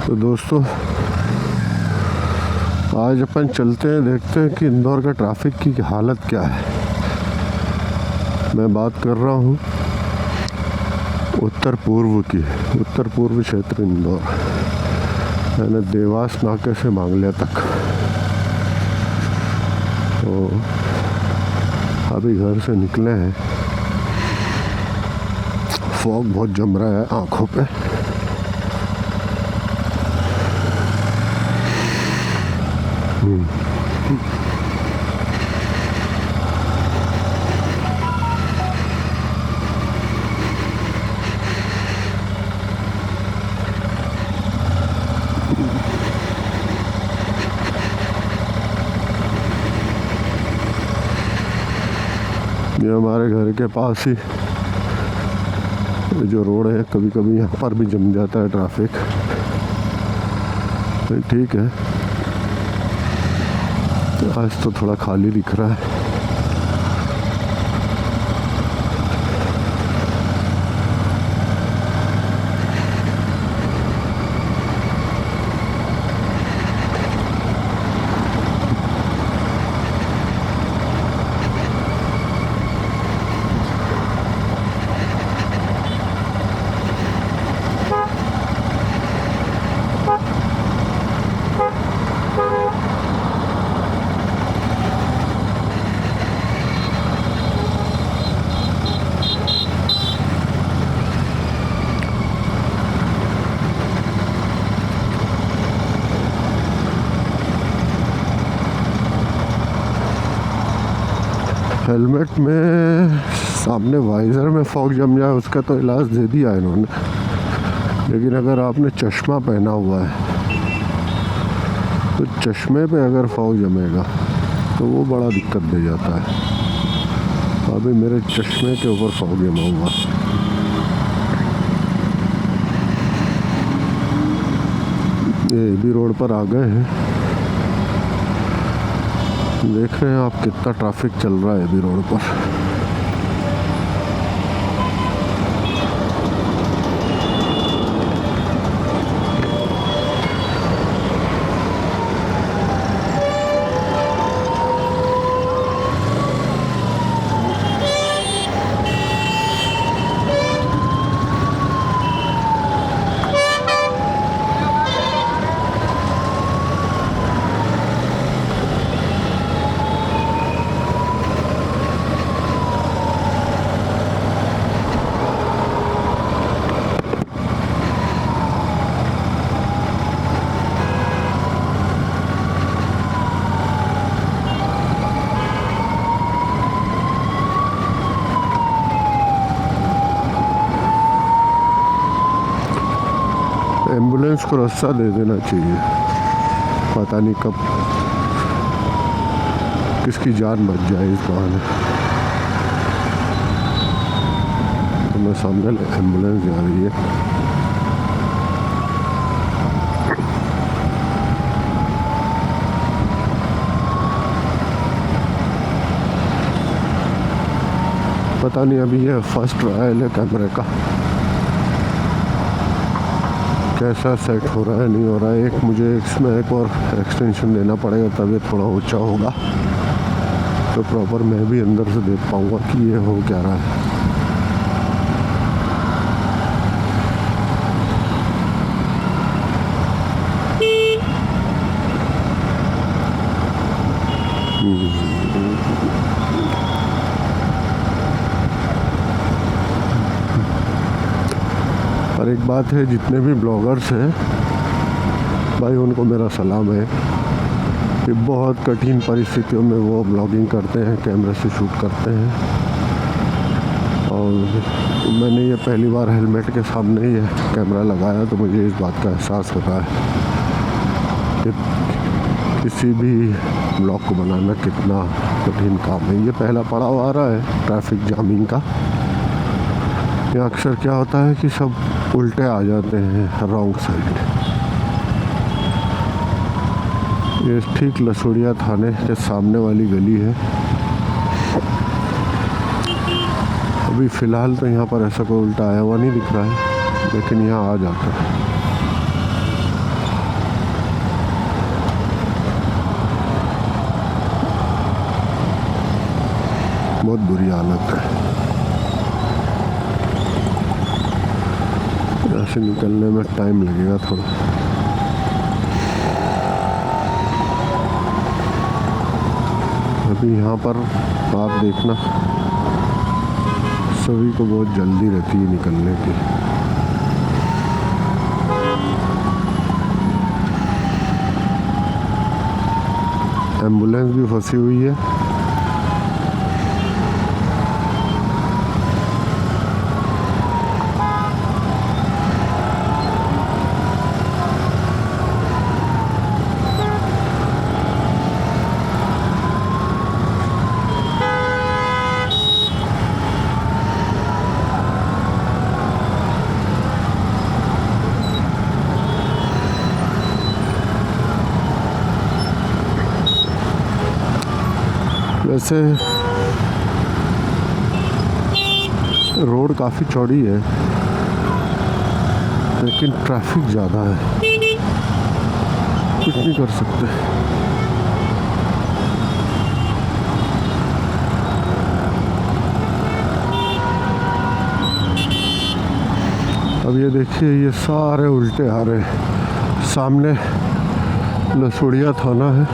तो दोस्तों आज अपन चलते हैं, देखते हैं कि इंदौर का ट्रैफिक की हालत क्या है। मैं बात कर रहा हूँ उत्तर पूर्व क्षेत्र इंदौर, यानी देवास नाके से मांगलिया तक। तो अभी घर से निकले हैं, फॉग बहुत जम रहा है आँखों पे। ये हमारे घर के पास ही जो रोड है, कभी कभी यहाँ पर भी जम जाता है ट्रैफिक। ठीक है, आज तो थोड़ा खाली दिख रहा है। हेलमेट में सामने वाइज़र में फॉग जम जाए उसका तो इलाज दे दिया है इन्होंने, लेकिन अगर आपने चश्मा पहना हुआ है तो चश्मे पे अगर फॉग जमेगा तो वो बड़ा दिक्कत दे जाता है। अभी मेरे चश्मे के ऊपर फॉग जमा हुआ। ये भी रोड पर आ गए हैं, देख रहे हैं आप कितना ट्रैफिक चल रहा है अभी रोड पर। एम्बुलेंस को रास्ता दे देना चाहिए, पता नहीं कब किसकी जान बच जाए इस बहाने। तो मैं सामने एम्बुलेंस जा रही है। पता नहीं अभी ये फर्स्ट ट्रायल है कैमरे का, कैसा सेट हो रहा है नहीं हो रहा है। मुझे इसमें एक और एक्सटेंशन देना पड़ेगा, तब ये थोड़ा ऊंचा होगा तो प्रॉपर मैं भी अंदर से देख पाऊँगा कि ये हो क्या रहा है। और एक बात है, जितने भी ब्लॉगर्स हैं भाई, उनको मेरा सलाम है कि बहुत कठिन परिस्थितियों में वो ब्लॉगिंग करते हैं, कैमरे से शूट करते हैं। और मैंने ये पहली बार हेलमेट के सामने ही कैमरा लगाया तो मुझे इस बात का एहसास हो रहा है कि किसी भी ब्लॉग को बनाना कितना कठिन काम है। ये पहला पड़ाव आ रहा है ट्रैफिक जामिंग का। ये अक्सर क्या होता है कि सब उल्टे आ जाते हैं रॉन्ग साइड। ये ठीक लसोड़िया थाने के सामने वाली गली है। अभी फ़िलहाल तो यहाँ पर ऐसा कोई उल्टा आया हुआ नहीं दिख रहा है, लेकिन यहाँ आ जाता है। बहुत बुरी हालत है। यहाँ से निकलने में टाइम लगेगा थोड़ा। अभी यहाँ पर आप देखना, सभी को बहुत जल्दी रहती है निकलने की। एम्बुलेंस भी फंसी हुई है। वैसे रोड काफ़ी चौड़ी है, लेकिन ट्रैफिक ज़्यादा है, कुछ नहीं कर सकते। अब ये देखिए, ये सारे उल्टे आ रहे हैं। सामने लसुड़िया थाना है,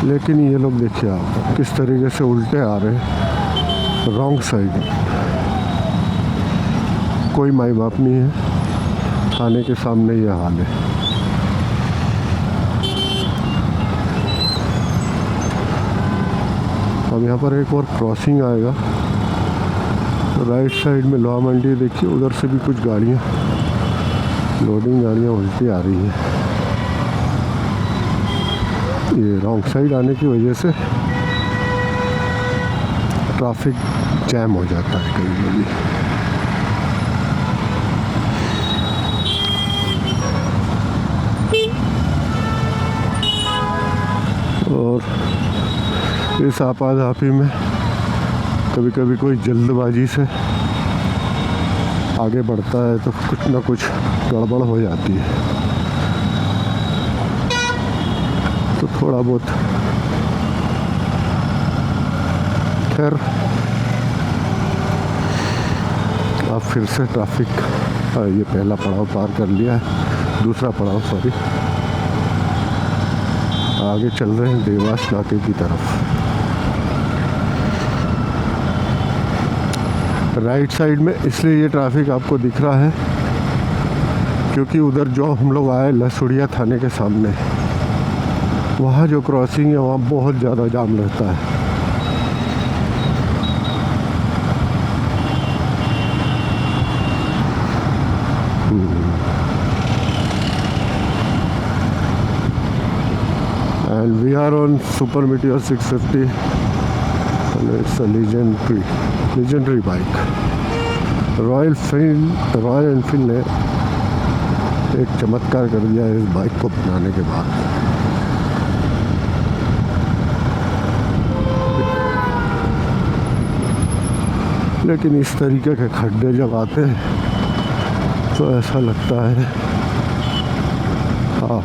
लेकिन ये लोग देखिए आप किस तरीके से उल्टे आ रहे हैं, रॉन्ग साइड। कोई माई बाप नहीं है, थाने के सामने ये हाल है। अब यहाँ पर एक और क्रॉसिंग आएगा, राइट साइड में लोहा मंडी देखिए, उधर से भी कुछ गाड़ियाँ, लोडिंग गाड़ियाँ उल्टी आ रही हैं। ये रॉन्ग साइड आने की वजह से ट्रैफिक जैम हो जाता है कभी कभी। और इस आपाधापी में कभी कभी कोई जल्दबाजी से आगे बढ़ता है तो कुछ ना कुछ गड़बड़ हो जाती है। तो थोड़ा बहुत खैर, अब फिर से ट्रैफिक, ये पहला पड़ाव पार कर लिया है, दूसरा पड़ाव सॉरी, आगे चल रहे हैं देवास नाके की तरफ। राइट साइड में इसलिए ये ट्रैफिक आपको दिख रहा है क्योंकि उधर जो हम लोग आए लसुड़िया थाने के सामने, वहाँ जो क्रॉसिंग है वहाँ बहुत ज़्यादा जाम रहता है। And we are on Super Meteor 650 and it's a legendary bike. Royal Enfield ने एक चमत्कार कर दिया है इस बाइक को बनाने के बाद। लेकिन इस तरीके के खड्डे जब आते हैं तो ऐसा लगता है हाँ।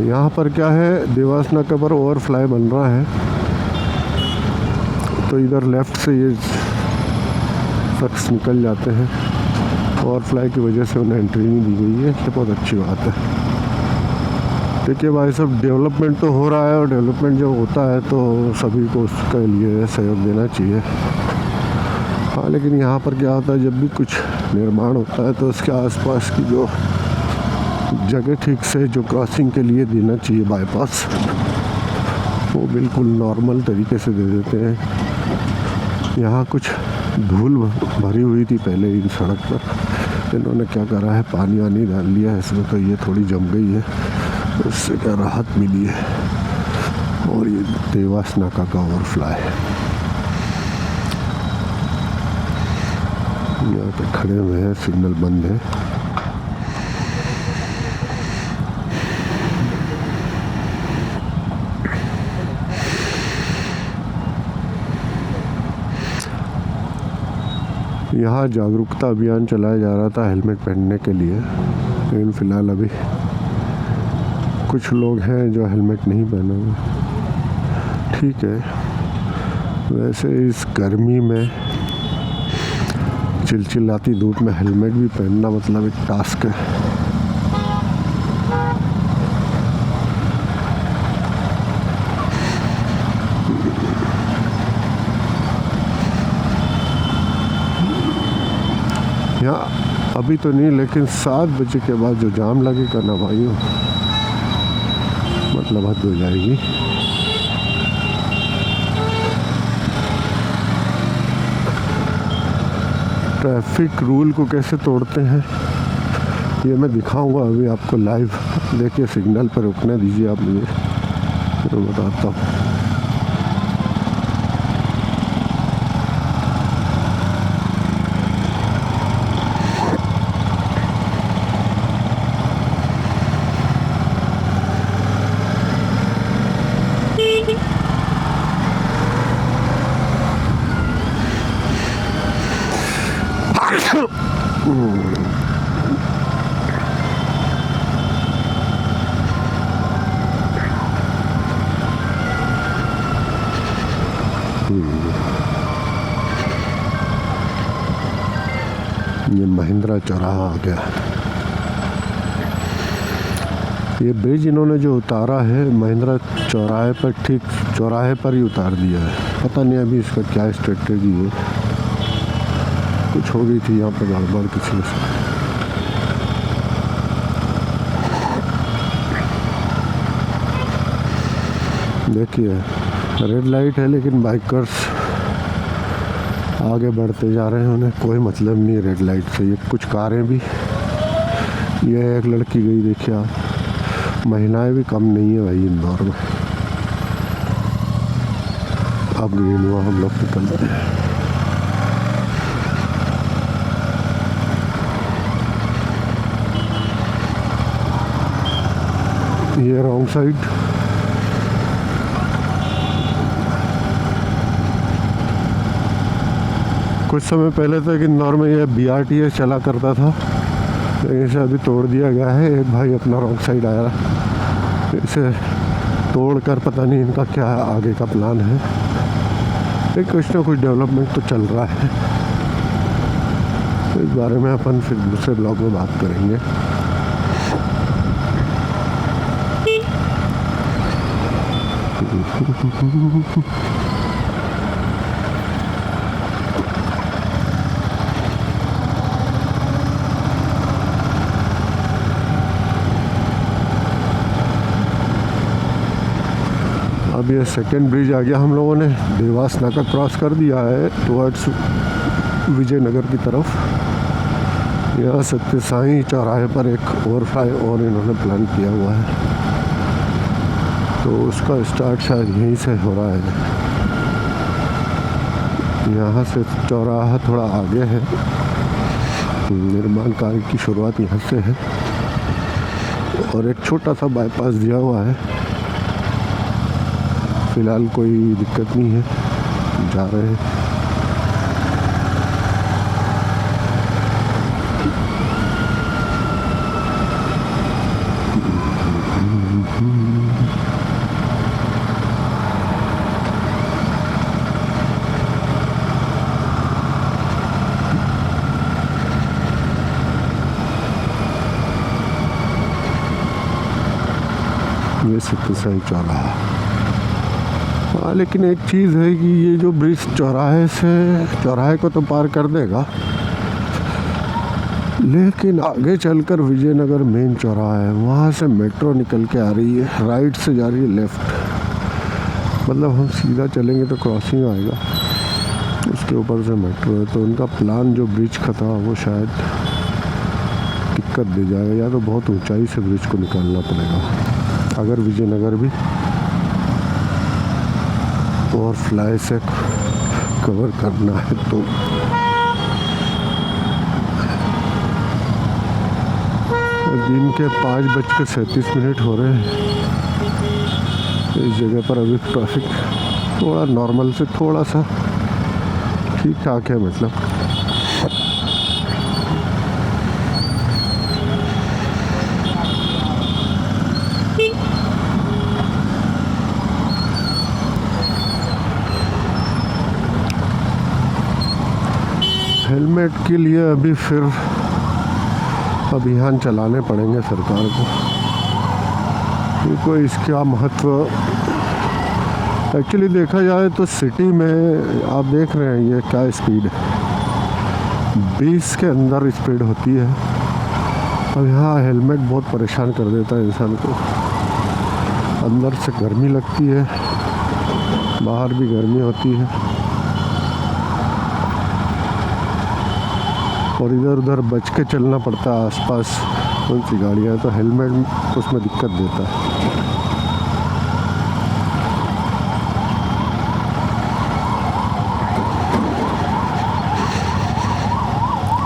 यहाँ पर क्या है, देवास नाका पर ओवरफ्लाई बन रहा है, तो इधर लेफ़्ट से ये शख्स निकल जाते हैं। ओवरफ्लाई की वजह से उन्हें एंट्री नहीं दी गई है, ये बहुत अच्छी बात है। देखिए भाई साहब, डेवलपमेंट तो हो रहा है और डेवलपमेंट जब होता है तो सभी को उसके लिए सहयोग देना चाहिए। हाँ, लेकिन यहाँ पर क्या होता है, जब भी कुछ निर्माण होता है तो उसके आसपास की जो जगह ठीक से जो क्रॉसिंग के लिए देना चाहिए बाईपास, वो बिल्कुल नॉर्मल तरीके से दे देते हैं। यहाँ कुछ धूल भरी हुई थी पहले इन सड़क पर, इन्होंने क्या करा है, पानी वानी डाल लिया है इसमें, तो ये थोड़ी जम गई है, उससे क्या राहत मिली है। और ये देवास नाका का ओवरफ्लाई है, यहाँ पे खड़े हुए हैं, सिग्नल बंद है। यहाँ जागरूकता अभियान चलाया जा रहा था हेलमेट पहनने के लिए, लेकिन फ़िलहाल अभी कुछ लोग हैं जो हेलमेट नहीं पहने हुए। ठीक है, वैसे इस गर्मी में चिलचिलाती धूप में हेलमेट भी पहनना मतलब एक टास्क है। यहाँ अभी तो नहीं, लेकिन 7 बजे के बाद जो जाम लगेगा ना भाइयों, मतलब हद हो जाएगी। ट्रैफिक रूल को कैसे तोड़ते हैं ये मैं दिखाऊंगा अभी आपको लाइव। देखिए सिग्नल पर रुकने दीजिए आप मुझे, तो बताता हूँ। ये महिंद्रा चौराहा आ गया। ये ब्रिज इन्होंने जो उतारा है महिंद्रा चौराहे पर, ठीक चौराहे पर ही उतार दिया है। पता नहीं अभी इसका क्या स्ट्रेटजी है, कुछ हो गई थी यहाँ पर गड़बड़ किसी से। देखिए रेड लाइट है लेकिन बाइकर्स आगे बढ़ते जा रहे हैं, उन्हें कोई मतलब नहीं रेड लाइट से। ये कुछ कारें भी, ये एक लड़की गई देखिए आप, महिलाएं भी कम नहीं है भाई इंदौर में। अब ग्रीन हुआ, हम लोग निकलते हैं। ये रॉन्ग साइड, कुछ समय पहले तक इंदौर में ये BRTS चला करता था, लेकिन इसे अभी तोड़ दिया गया है। एक भाई अपना रॉन्ग साइड आया, इसे तोड़कर पता नहीं इनका क्या आगे का प्लान है, लेकिन कुछ ना कुछ डेवलपमेंट तो चल रहा है। तो इस बारे में अपन फिर दूसरे ब्लॉग में बात करेंगे। अब ये सेकेंड ब्रिज आ गया। हम लोगों ने देवास नाका क्रॉस कर दिया है टुवर्ड्स विजयनगर की तरफ। यहाँ सत्य साईं चौराहे पर एक ओवरफ्लाई और इन्होंने प्लान किया हुआ है, तो उसका स्टार्ट शायद यहीं से हो रहा है। यहाँ से चौराहा थोड़ा आगे है, निर्माण कार्य की शुरुआत यहाँ से है, और एक छोटा सा बाईपास दिया हुआ है। फ़िलहाल कोई दिक्कत नहीं है, जा रहे हैं। ये सत्य साईं चौराहा। हाँ, लेकिन एक चीज़ है कि ये जो ब्रिज चौराहे को तो पार कर देगा, लेकिन आगे चलकर विजयनगर मेन चौराहा है, वहाँ से मेट्रो निकल के आ रही है, राइट से जा रही है लेफ़्ट। मतलब हम सीधा चलेंगे तो क्रॉसिंग आएगा, उसके ऊपर से मेट्रो है। तो उनका प्लान जो ब्रिज का था वो शायद दिक्कत दे जाएगा, या तो बहुत ऊंचाई से ब्रिज को निकालना पड़ेगा अगर विजयनगर भी और फ्लाई से कवर करना है तो। दिन के 5:37 हो रहे हैं। इस जगह पर अभी ट्रैफिक थोड़ा नॉर्मल से थोड़ा सा ठीक ठाक है, मतलब हेलमेट के लिए अभी फिर अभियान चलाने पड़ेंगे सरकार को, क्योंकि इसका महत्व एक्चुअली देखा जाए तो सिटी में आप देख रहे हैं ये क्या स्पीड है, 20 के अंदर स्पीड होती है। अब यहाँ हेलमेट बहुत परेशान कर देता है इंसान को, अंदर से गर्मी लगती है, बाहर भी गर्मी होती है, और इधर उधर बच के चलना पड़ता है आसपास कौन सी गाड़ियाँ, तो हेलमेट उसमें दिक्कत देता है।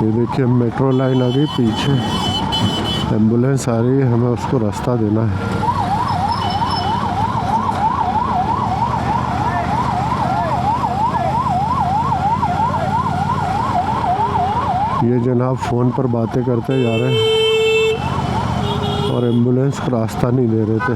ये देखिए मेट्रो लाइन आ गई, पीछे एम्बुलेंस आ रही है, हमें उसको रास्ता देना है। ये जनाब फ़ोन पर बातें करते जा रहे हैं और एम्बुलेंस को रास्ता नहीं दे रहे थे।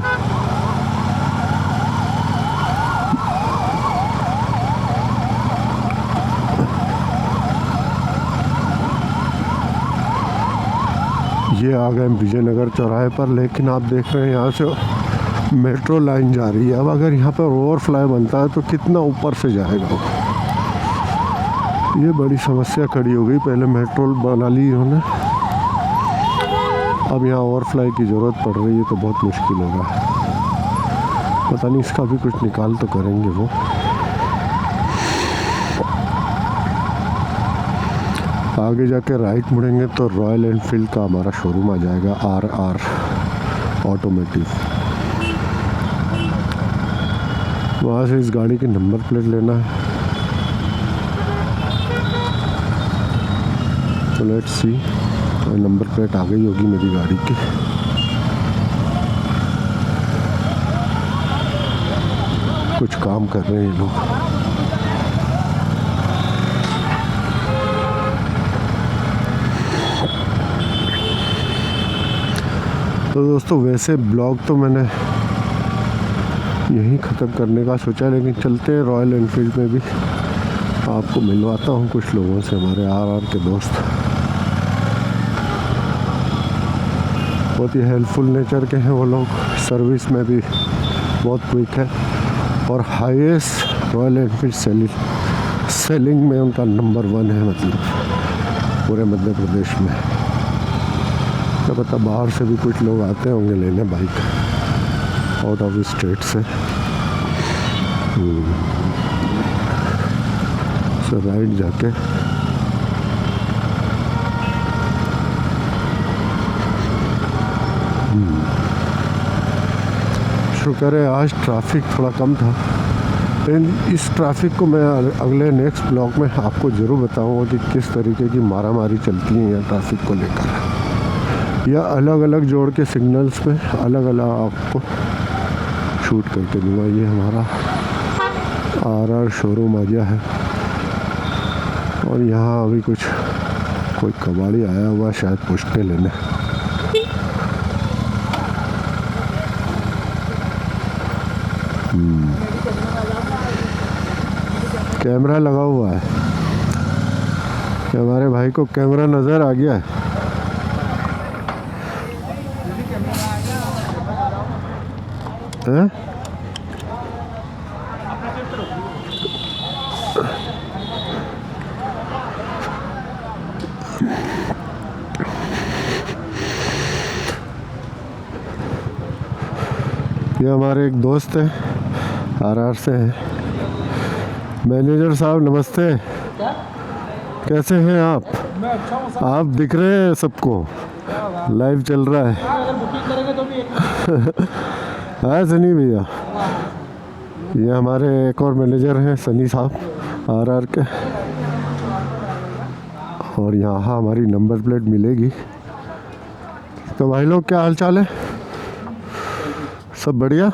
ये आ गए विजयनगर चौराहे पर, लेकिन आप देख रहे हैं यहाँ से मेट्रो लाइन जा रही है। अब अगर यहाँ पर ओवरफ्लाई बनता है तो कितना ऊपर से जाएगा वो, ये बड़ी समस्या खड़ी हो गई। पहले मेट्रो बना ली इन्होंने, अब यहाँ ओवरफ्लाई की ज़रूरत पड़ रही है, तो बहुत मुश्किल होगा। पता नहीं इसका भी कुछ निकाल तो करेंगे वो। आगे जाके राइट मुड़ेंगे तो रॉयल एनफील्ड का हमारा शोरूम आ जाएगा, RR ऑटोमोटिव। वहाँ से इस गाड़ी की नंबर प्लेट लेना है। तो लेट्स सी, नंबर प्लेट आ गई होगी मेरी गाड़ी की। कुछ काम कर रहे हैं ये लोग। तो दोस्तों वैसे ब्लॉग तो मैंने यहीं ख़त्म करने का सोचा, लेकिन चलते हैं रॉयल एनफील्ड में भी, आपको मिलवाता हूँ कुछ लोगों से, हमारे RR के दोस्त। बहुत ही हेल्पफुल नेचर के हैं वो लोग, सर्विस में भी बहुत क्विक है, और हाईएस्ट रॉयल एनफील्ड सेलिंग में उनका नंबर 1 है, मतलब पूरे मध्य प्रदेश में। क्या पता बाहर से भी कुछ लोग आते होंगे लेने बाइक, आउट ऑफ स्टेट से। सो राइट जाके शुक्र है आज ट्रैफिक थोड़ा कम था। लेकिन इस ट्रैफिक को मैं अगले नेक्स्ट ब्लॉग में आपको ज़रूर बताऊंगा कि किस तरीके की मारामारी चलती है यहाँ ट्रैफिक को लेकर, या अलग अलग जोड़ के सिग्नल्स में अलग अलग आपको शूट करके दूँगा। ये हमारा RR शोरूम आ गया है, और यहाँ अभी कोई कबाड़ी आया हुआ शायद पुष्टे लेने। कैमरा लगा हुआ है, हमारे भाई को कैमरा नज़र आ गया है। हैं? ये हमारे एक दोस्त हैं, RR से हैं। मैनेजर साहब नमस्ते। क्या? कैसे हैं आप? मैं अच्छा हूँ। आप दिख रहे हैं सबको, लाइव चल रहा है। अगर बुकिंग करेंगे तो भी हाँ सनी भैया, ये हमारे एक और मैनेजर हैं सनी साहब RR के, और यहाँ हमारी नंबर प्लेट मिलेगी। तो भाई लोग क्या हाल चाल है, सब बढ़िया?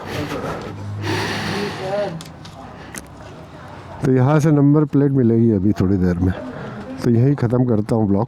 तो यहाँ से नंबर प्लेट मिलेगी अभी थोड़ी देर में, तो यहीं ख़त्म करता हूँ ब्लॉग।